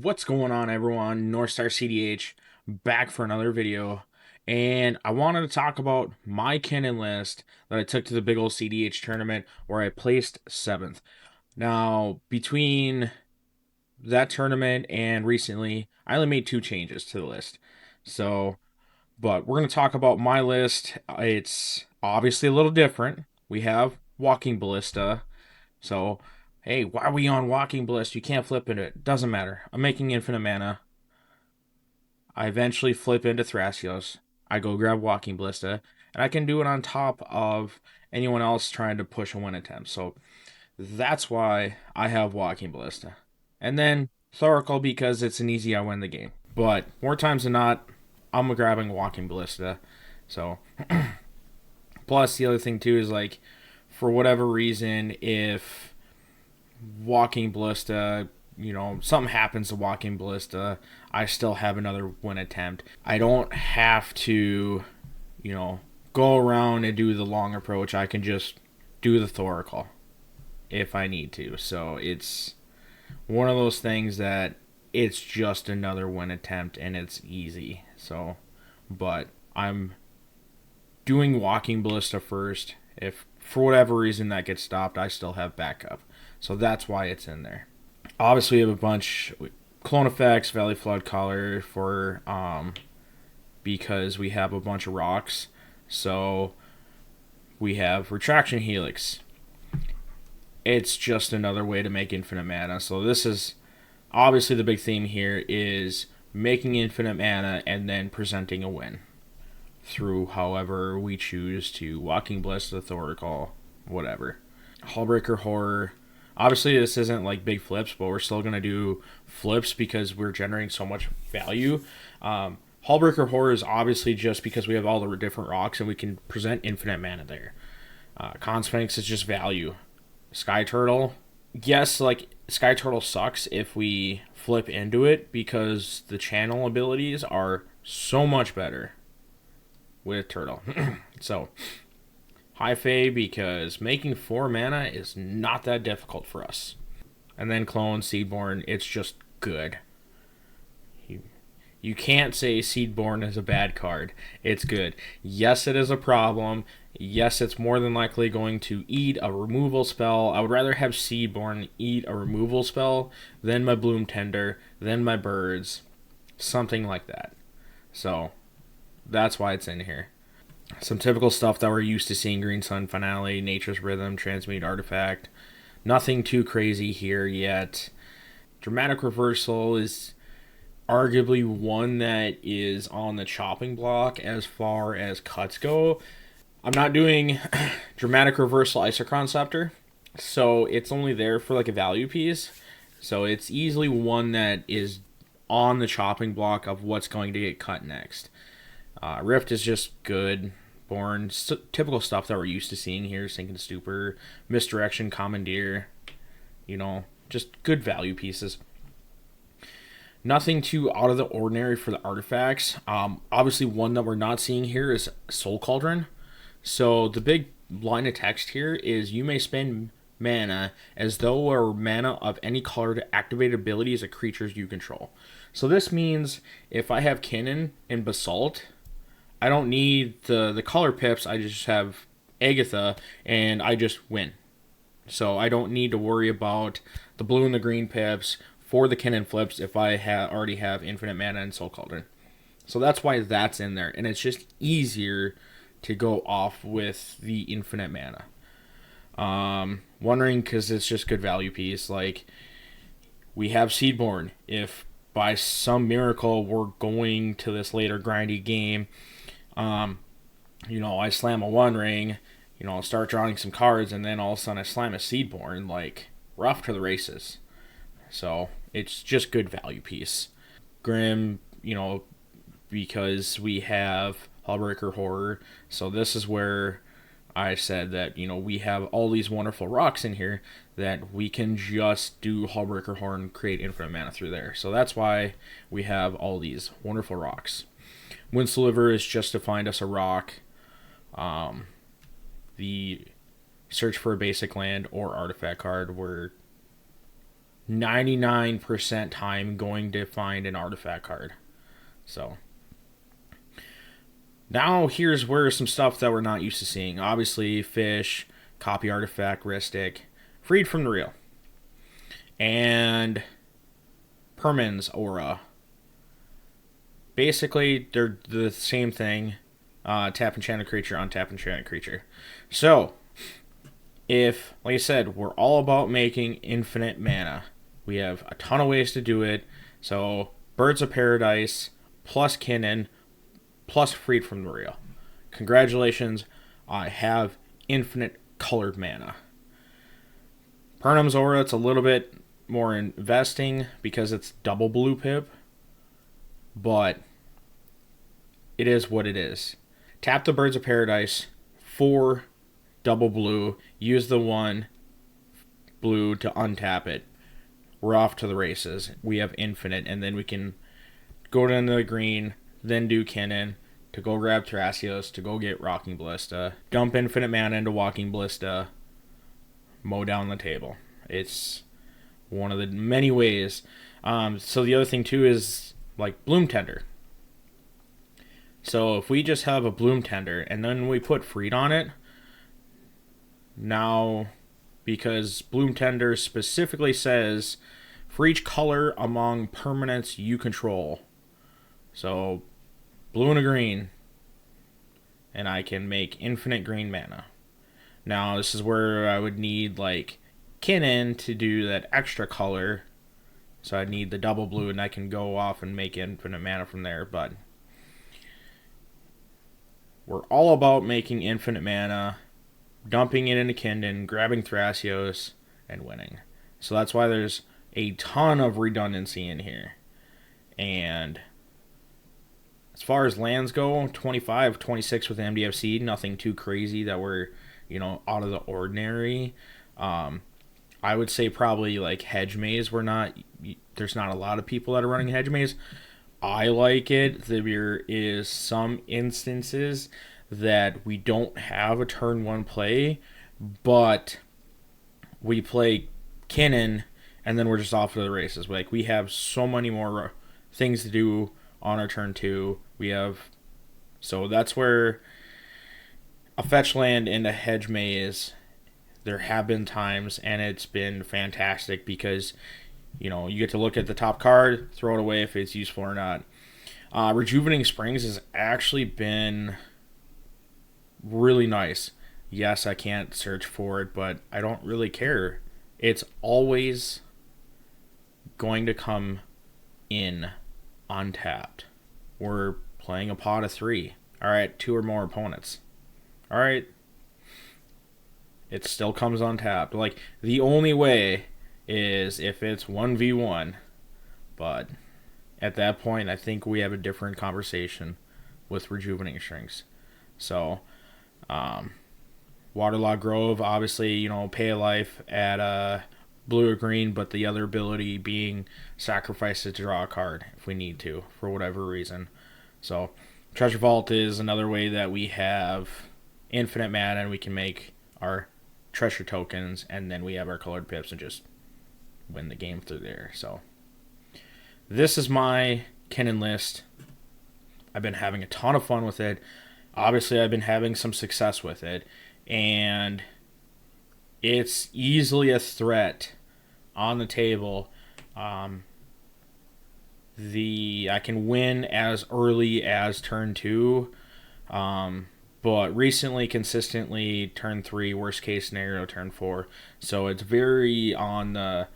What's going on, everyone? Northstar CDH back for another video, and I wanted to talk about my Kinnan list that I took to the big old CDH tournament where I placed 7th. Now, between that tournament and recently, I only made 2 changes to the list. But we're going to talk about my list. It's obviously a little different. We have Walking Ballista, so, hey, why are we on Walking Ballista? You can't flip into it. Doesn't matter. I'm making infinite mana. I eventually flip into Thrasios. I go grab Walking Ballista, and I can do it on top of anyone else trying to push a win attempt. So that's why I have Walking Ballista. And then Thoracle because it's an easy I win the game. But more times than not, I'm grabbing Walking Ballista. So plus the other thing too is like for whatever reason, if Walking Ballista, something happens to Walking Ballista, I still have another win attempt. I don't have to, go around and do the long approach. I can just do the Thoracle if I need to. So it's one of those things that it's just another win attempt and it's easy. But I'm doing Walking Ballista first. If for whatever reason that gets stopped, I still have backup. So that's why it's in there. Obviously, we have a bunch clone effects, Valley Flood Collar for because we have a bunch of rocks. So we have Retraction Helix. It's just another way to make infinite mana. So this is obviously the big theme here is making infinite mana and then presenting a win through however we choose to Walking Ballista, Thoracle, whatever. Hullbreaker Horror. Obviously, this isn't like big flips, but we're still going to do flips because we're generating so much value. Hullbreaker Horror is obviously just because we have all the different rocks and we can present infinite mana there. Consphinx is just value. Sky Turtle. Yes, like Sky Turtle sucks if we flip into it because the channel abilities are so much better with Turtle. So, High Fae because making 4 mana is not that difficult for us. And then Clone, Seedborn, it's just good. You can't say Seedborn is a bad card. It's good. Yes, it is a problem. Yes, it's more than likely going to eat a removal spell. I would rather have Seedborn eat a removal spell than my Bloom Tender, than my birds. Something like that. So, that's why it's in here. Some typical stuff that we're used to seeing: Green Sun Finale, Nature's Rhythm, Transmute Artifact. Nothing too crazy here yet. Dramatic Reversal is arguably one that is on the chopping block as far as cuts go. I'm not doing Dramatic Reversal Isochron Scepter, so it's only there for like a value piece. So it's easily one that is on the chopping block of what's going to get cut next. Rift is just good. Born, typical stuff that we're used to seeing here. Sinking Stupor, Misdirection, Commandeer. Just good value pieces. Nothing too out of the ordinary for the artifacts. Obviously, one that we're not seeing here is Soul Cauldron. So the big line of text here is you may spend mana as though a mana of any color to activate abilities of creatures you control. So this means if I have Kinnan and Basalt, I don't need the color pips. I just have Agatha, and I just win. So I don't need to worry about the blue and the green pips for the Kinnan flips if I already have infinite mana and Soul Cauldron. So that's why that's in there, and it's just easier to go off with the infinite mana. Wondering because it's just good value piece. Like we have Seedborn. If by some miracle we're going to this later grindy game, I slam a One Ring, start drawing some cards, and then all of a sudden I slam a Seedborn, like, we're off to the races. So, it's just good value piece. Grim, because we have Hullbreaker Horror, so this is where I said that, we have all these wonderful rocks in here that we can just do Hullbreaker Horror and create infinite mana through there. So that's why we have all these wonderful rocks. Wind Sliver is just to find us a rock. The search for a basic land or artifact card where 99% time going to find an artifact card. So now here's where some stuff that we're not used to seeing. Obviously, fish, copy artifact, Ristic, freed from the real, and Perman's aura. Basically, they're the same thing. Tap enchanted creature, untap enchanted creature. So, if, like I said, we're all about making infinite mana, we have a ton of ways to do it. So, Birds of Paradise, plus Kinnan, plus Freed from the Real. Congratulations, I have infinite colored mana. Perman's Aura, it's a little bit more investing because it's double blue pip, but it is what it is. Tap the Birds of Paradise for double blue, use the 1 blue to untap it. We're off to the races. We have infinite, and then we can go down to the green, then do Kinnan, to go grab Thrasios, to go get Rocking Ballista, dump infinite mana into Walking Ballista, mow down the table. It's one of the many ways. So the other thing too is like Bloom Tender. So if we just have a Bloom Tender and then we put Freed on it, now, because Bloom Tender specifically says for each color among permanents you control. So blue and a green, and I can make infinite green mana. Now this is where I would need like Kinnan to do that extra color. So I'd need the double blue, and I can go off and make infinite mana from there. But we're all about making infinite mana, dumping it into Kinnan, grabbing Thrasios, and winning. So that's why there's a ton of redundancy in here. And as far as lands go, 25, 26 with MDFC, nothing too crazy that we're, out of the ordinary. I would say probably like Hedge Maze, there's not a lot of people that are running Hedge Maze. I like it. There is some instances that we don't have a turn 1 play, but we play Kinnan and then we're just off to the races. Like, we have so many more things to do on our turn 2. So that's where a fetch land into Hedge Maze, there have been times, and it's been fantastic because you get to look at the top card, throw it away if it's useful or not. Rejuvenating Springs has actually been really nice. Yes, I can't search for it, but I don't really care. It's always going to come in untapped. We're playing a pot of 3. Alright, 2 or more opponents. Alright. It still comes untapped. Like, the only way is if it's 1v1. But at that point, I think we have a different conversation with Rejuvenating Strings. So, Waterlogged Grove, obviously, pay a life at blue or green, but the other ability being sacrifice to draw a card if we need to, for whatever reason. So, Treasure Vault is another way that we have infinite mana and we can make our treasure tokens, and then we have our colored pips and just win the game through there. So this is my Kinnan list. I've been having a ton of fun with it. Obviously, I've been having some success with it, and it's easily a threat on the table. I can win as early as turn 2, but recently, consistently, turn 3, worst case scenario, turn 4. So it's very on the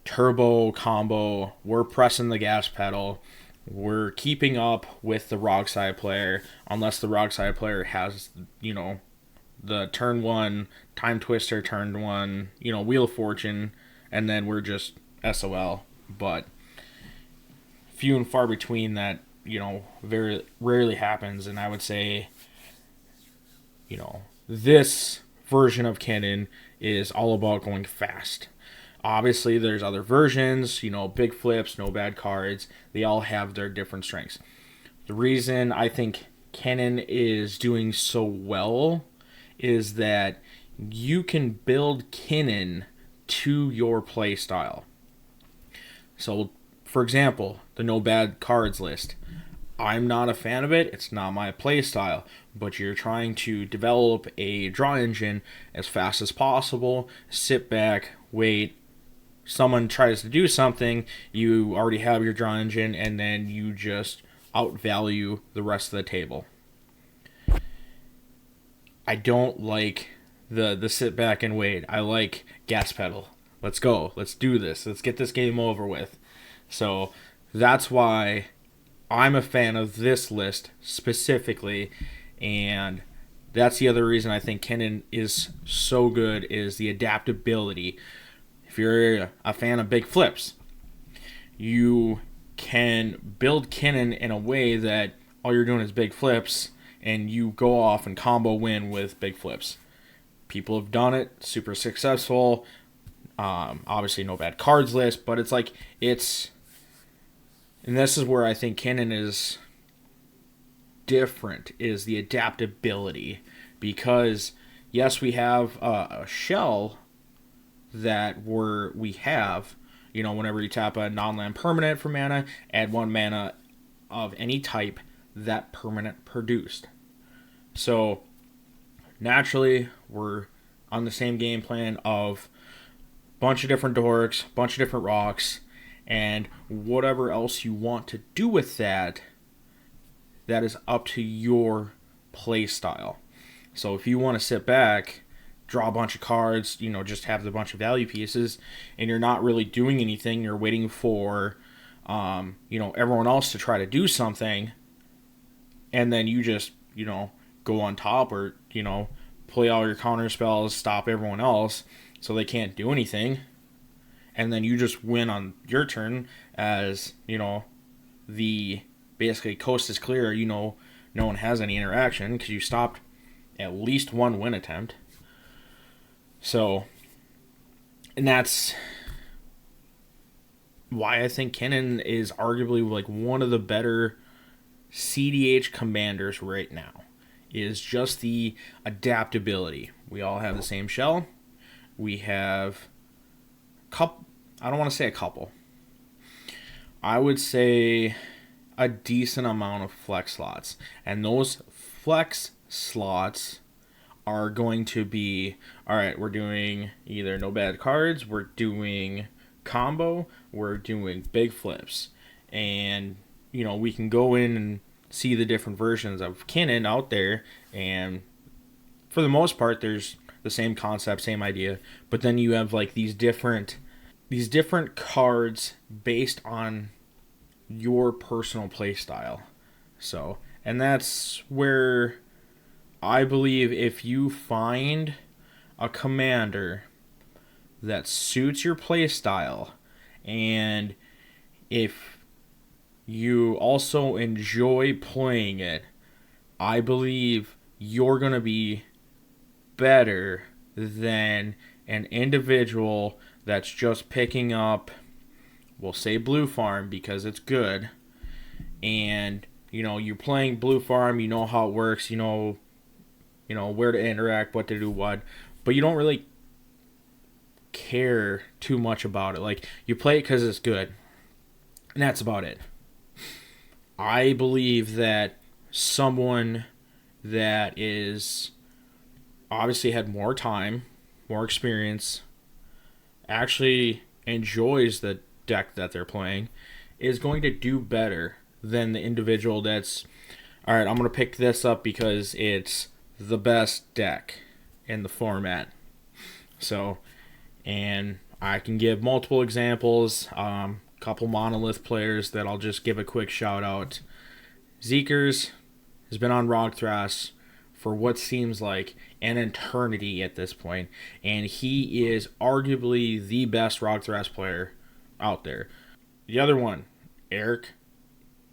turbo combo. We're pressing the gas pedal. We're keeping up with the Rock Side player, unless the Rock Side player has, the turn 1 Time Twister, turn 1, Wheel of Fortune, and then we're just SOL. But few and far between that, very rarely happens. And I would say, this version of Kinnan is all about going fast. Obviously, there's other versions, big flips, no bad cards. They all have their different strengths. The reason I think Kinnan is doing so well is that you can build Kinnan to your play style. So, for example, the no bad cards list. I'm not a fan of it. It's not my play style. But you're trying to develop a draw engine as fast as possible. Sit back, wait. Someone tries to do something. You already have your draw engine, and then you just outvalue the rest of the table. I don't like the sit back and wait. I like gas pedal. Let's go. Let's do this. Let's get this game over with. So that's why I'm a fan of this list specifically, and that's the other reason I think Kinnan is so good is the adaptability. If you're a fan of big flips, you can build Kinnan in a way that all you're doing is big flips, and you go off and combo win with big flips. People have done it, super successful. Obviously, no bad cards list, but it's like and this is where I think Kinnan is different, is the adaptability. Because, yes, we have a shell that we have, whenever you tap a non-land permanent for mana, add 1 mana of any type that permanent produced. So, naturally, we're on the same game plan of bunch of different dorks, bunch of different rocks, and whatever else you want to do with that is up to your play style. So if you want to sit back, draw a bunch of cards, just have a bunch of value pieces, and you're not really doing anything, you're waiting for, everyone else to try to do something, and then you just, go on top or, play all your counter spells, stop everyone else so they can't do anything, and then you just win on your turn as, the basically coast is clear, no one has any interaction because you stopped at least one win attempt. So, and that's why I think Kinnan is arguably like one of the better CDH commanders right now, is just the adaptability. We all have the same shell. We have I don't want to say a couple. I would say a decent amount of flex slots. And those flex slots are going to be, all right, we're doing either no bad cards, we're doing combo, we're doing big flips. And, we can go in and see the different versions of Kinnan out there. And for the most part, there's the same concept, same idea. But then you have like these different cards based on your personal play style. So, and that's where I believe if you find a commander that suits your play style, and if you also enjoy playing it, I believe you're going to be better than an individual that's just picking up, we'll say blue farm because it's good, and you're playing blue farm, you know how it works, you know where to interact, what to do, what, but you don't really care too much about it. Like, you play it because it's good, and that's about it. I believe that someone that is obviously had more time, more experience, actually enjoys the deck that they're playing, is going to do better than the individual that's, all right, I'm going to pick this up because it's the best deck in the format. So, and I can give multiple examples, couple monolith players that I'll just give a quick shout out. Zeekers has been on Rogthras for what seems like an eternity at this point, and he is arguably the best Rogthras player out there. The other one, Eric,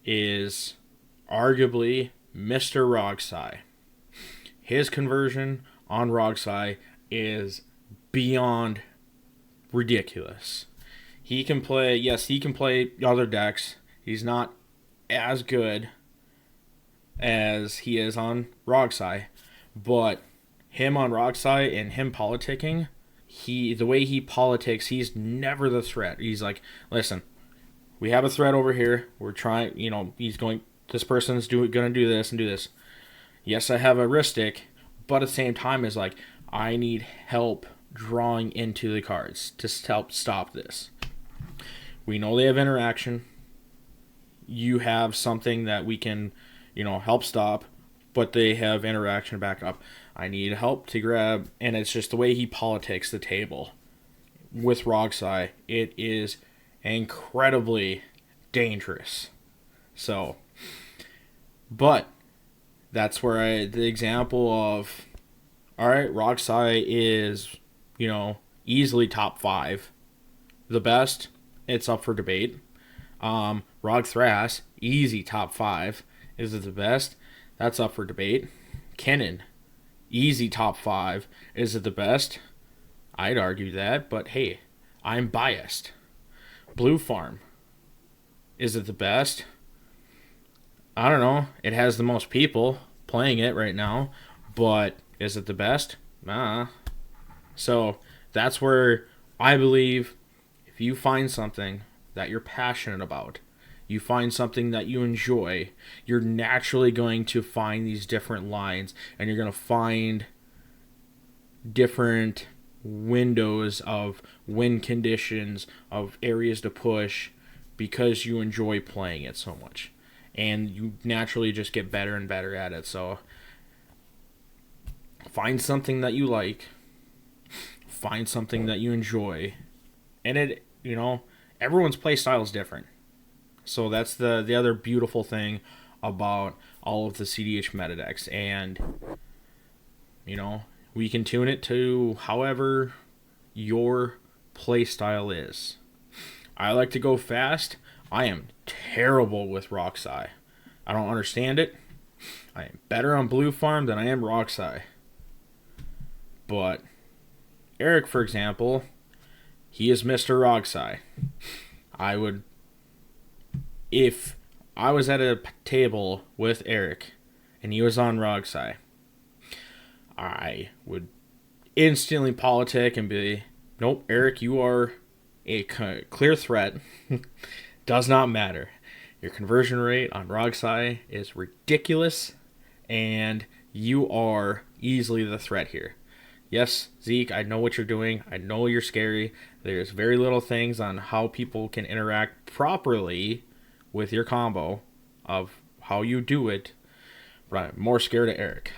is arguably Mr. Rogsai. His conversion on Rogsai is beyond ridiculous. He can play other decks. He's not as good as he is on Rogsai, but him on Rogsai and him politicking, the way he politics, he's never the threat. He's like, listen, we have a threat over here. We're trying, he's going, this person's going to do this and do this. Yes, I have a wrist stick, but at the same time is like, I need help drawing into the cards to help stop this. We know they have interaction. You have something that we can, help stop, but they have interaction back up. I need help to grab, and it's just the way he politics the table with Rogsai. It is incredibly dangerous. So, but that's where the example of, all right, Rogsai is, easily top 5. The best, it's up for debate. Rog Thras, easy top 5. Is it the best? That's up for debate. Kinnan, easy top 5. Is it the best? I'd argue that, but hey, I'm biased. Blue Farm, is it the best? I don't know. It has the most people playing it right now, but is it the best? Nah. So that's where I believe if you find something that you're passionate about, you find something that you enjoy, you're naturally going to find these different lines, and you're going to find different windows of win conditions, of areas to push, because you enjoy playing it so much. And you naturally just get better and better at it. So find something that you like, find something that you enjoy, and it, everyone's play style is different. So that's the other beautiful thing about all of the CDH meta decks. And, we can tune it to however your play style is. I like to go fast. I am terrible with Rogsai. I don't understand it. I am better on Blue Farm than I am Rogsai. But Eric, for example, he is Mr. Rogsai. If I was at a table with Eric and he was on Rogsai, I would instantly politic and be, nope, Eric, you are a clear threat. Does not matter. Your conversion rate on Rogsai is ridiculous, and you are easily the threat here. Yes, Zeke, I know what you're doing. I know you're scary. There's very little things on how people can interact properly with your combo of how you do it, but I'm more scared of Eric.